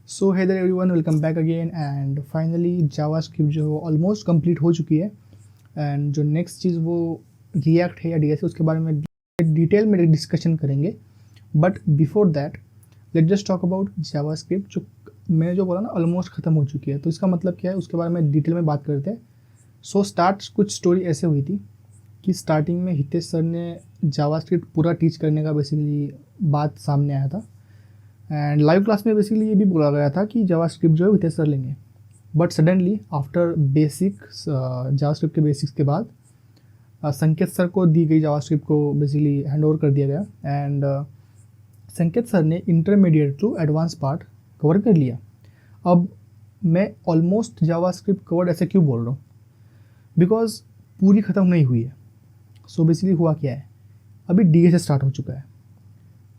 So hey there everyone, welcome back again. And finally JavaScript जो almost complete हो चुकी है। एंड जो नेक्स्ट चीज़ वो रिएक्ट है या डीएस है, उसके बारे में डिटेल में डिस्कशन करेंगे। But before that let just talk about JavaScript, जो मैंने जो बोला ना ऑलमोस्ट ख़त्म हो चुकी है। तो इसका मतलब क्या है, उसके बारे में डिटेल में बात करते हैं। सो स्टार्ट कुछ स्टोरी ऐसे हुई थी कि स्टार्टिंग में हितेश सर ने जावास्क्रिप्ट पूरा टीच करने का बेसिकली बात सामने आया था। एंड लाइव क्लास में बेसिकली ये भी बोला गया था कि जावास्क्रिप्ट जो है हितेश सर लेंगे। But suddenly after basics JavaScript के बेसिक्स के बाद संकेत सर को दी गई जावास्क्रिप्ट को बेसिकली हैंड ओवर कर दिया गया। एंड संकेत सर ने intermediate to advance part cover कर लिया। अब मैं ऑलमोस्ट जावास्क्रिप्ट कवर्ड ऐसे क्यों बोल रहा हूँ, बिकॉज पूरी ख़त्म नहीं हुई है। सो बेसिकली हुआ क्या है, अभी डीएस स्टार्ट हो चुका है।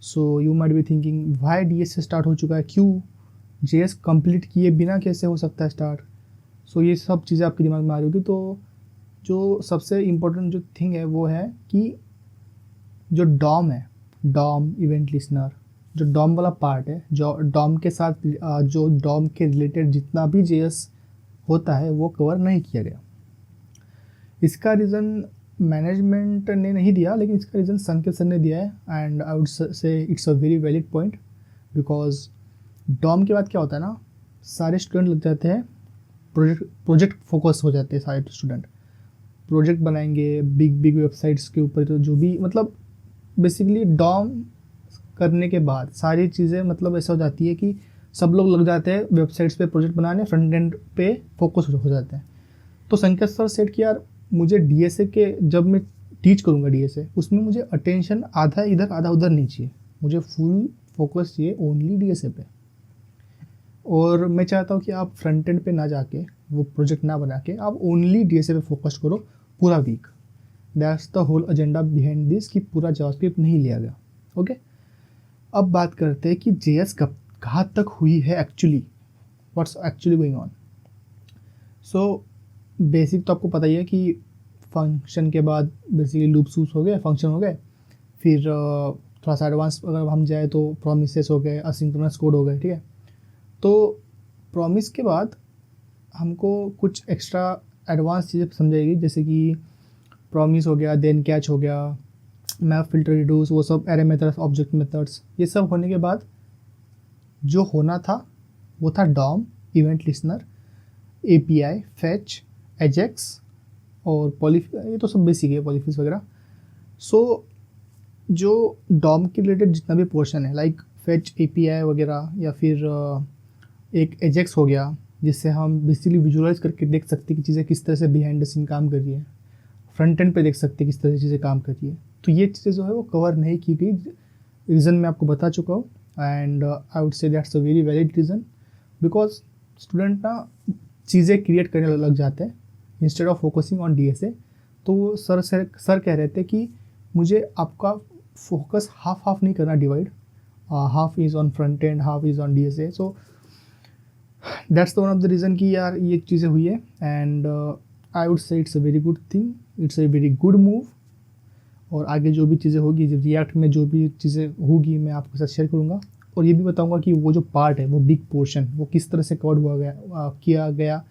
So you might be thinking Y DS से स्टार्ट हो चुका है, क्यों जेएस कंप्लीट किए बिना कैसे हो सकता है स्टार्ट। सो ये सब चीज़ें आपके दिमाग में आ रही होगी। तो जो सबसे इम्पोर्टेंट जो थिंग है वो है कि जो डॉम है, डॉम इवेंट लिसनर, जो डॉम वाला पार्ट है, जो डॉम के साथ जो डॉम के रिलेटेड जितना भी जेएस होता है वो कवर नहीं किया गया। इसका रीज़न मैनेजमेंट ने नहीं दिया, लेकिन इसका रीज़न संकेत सर ने दिया है। And I would say it's a very valid point, because DOM के बाद क्या होता है ना, सारे स्टूडेंट लग जाते हैं प्रोजेक्ट फोकस हो जाते हैं। सारे स्टूडेंट प्रोजेक्ट बनाएंगे बिग बिग वेबसाइट्स के ऊपर। तो जो भी मतलब बेसिकली डॉम करने के बाद सारी चीज़ें मतलब ऐसा हो जाती है कि सब लोग लग जाते हैं वेबसाइट्स पे प्रोजेक्ट बनाने, फ्रंट एंड पे फोकस हो जाते हैं। तो संकेत सर सेट कि यार मुझे डीएसए के जब मैं टीच करूँगा डीएसए, उसमें मुझे अटेंशन आधा इधर आधा उधर नहीं चाहिए, मुझे फुल फोकस चाहिए ओनली डीएसए पे। और मैं चाहता हूँ कि आप फ्रंट एंड पे ना जाके वो प्रोजेक्ट ना बना के आप ओनली डीएसए पे फोकस करो पूरा week. That's the whole agenda behind this, कि पूरा जावास्क्रिप्ट नहीं लिया गया। ओके, अब बात करते हैं कि जेएस कहाँ तक हुई है actually, what's actually going on. So basic तो आपको पता ही है कि फंक्शन के बाद बेसिकली लूप्स हो गए, फंक्शन हो गए, फिर थोड़ा सा एडवांस अगर हम जाए तो प्रोमिसेस हो गए, असिंक्रोनस कोड हो गए। ठीक है, तो प्रॉमिस के बाद हमको कुछ एक्स्ट्रा एडवांस चीज़ें समझाएगी, जैसे कि प्रॉमिस हो गया, देन कैच हो गया, मैप फिल्टर रिड्यूस, वो सब एरे मेथड्स, ऑब्जेक्ट मेथड्स। ये सब होने के बाद जो होना था वो था DOM, event listener, API, fetch, AJAX और ये तो सब बेसिक है, पॉलीफिल्स वगैरह। सो जो डॉम के रिलेटेड जितना भी पोर्शन है, लाइक फेच, एपीआई वगैरह, या फिर एक एजेक्स हो गया, जिससे हम बेसिकली विजुअलाइज करके देख सकते हैं कि चीज़ें किस तरह से बिहाइंड द सीन काम कर रही है, फ्रंट एंड पे देख सकते हैं किस तरह से चीज़ें काम कर रही है। तो ये चीज़ें जो है वो कवर नहीं की गई, रीज़न मैं आपको बता चुका हूँ। एंड आई वुड से that's a very valid reason, because student ना चीज़ें क्रिएट करने लग जाते हैं instead of focusing on DSA. तो सर कह रहे थे कि मुझे आपका फोकस हाफ नहीं करना, divide, half is on front end, half is on DSA. So that's the one of the reason कि यार ये चीज़ें हुई है। And I would say it's a very good thing, it's a very good move. और आगे जो भी चीज़ें होगी, जब रिएक्ट में जो भी चीज़ें होगी मैं आपके साथ शेयर करूँगा। और ये भी बताऊँगा कि वो जो पार्ट है, वो बिग पोर्शन, वो किस तरह से कवर्ड हुआ गया, किया गया,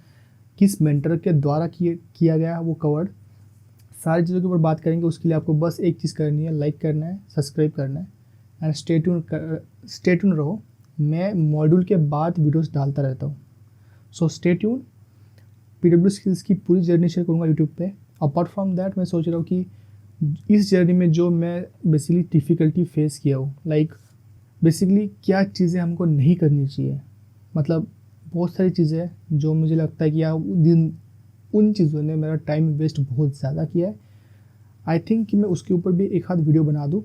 किस मेंटर के द्वारा किया गया वो कवर्ड। सारी चीज़ों के ऊपर बात करेंगे। उसके लिए आपको बस एक चीज़ करनी है, लाइक करना है, सब्सक्राइब करना है, एंड स्टे ट्यून रहो। मैं मॉड्यूल के बाद वीडियोस डालता रहता हूँ। So stay tuned. PW skills की पूरी जर्नी शेयर करूँगा यूट्यूब पे। अपार्ट फ्रॉम दैट मैं सोच रहा हूँ कि इस जर्नी में जो मैं बेसिकली डिफ़िकल्टी फेस किया हूँ, लाइक बेसिकली क्या चीज़ें हमको नहीं करनी चाहिए, मतलब बहुत सारी चीज़ें हैं जो मुझे लगता है कि यार उन चीज़ों ने मेरा टाइम वेस्ट बहुत ज़्यादा किया है। आई थिंक कि मैं उसके ऊपर भी एक आध वीडियो बना दूँ।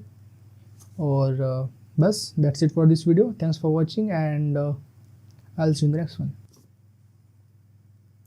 और बस that's it for this video. Thanks for watching and I will see in the next one.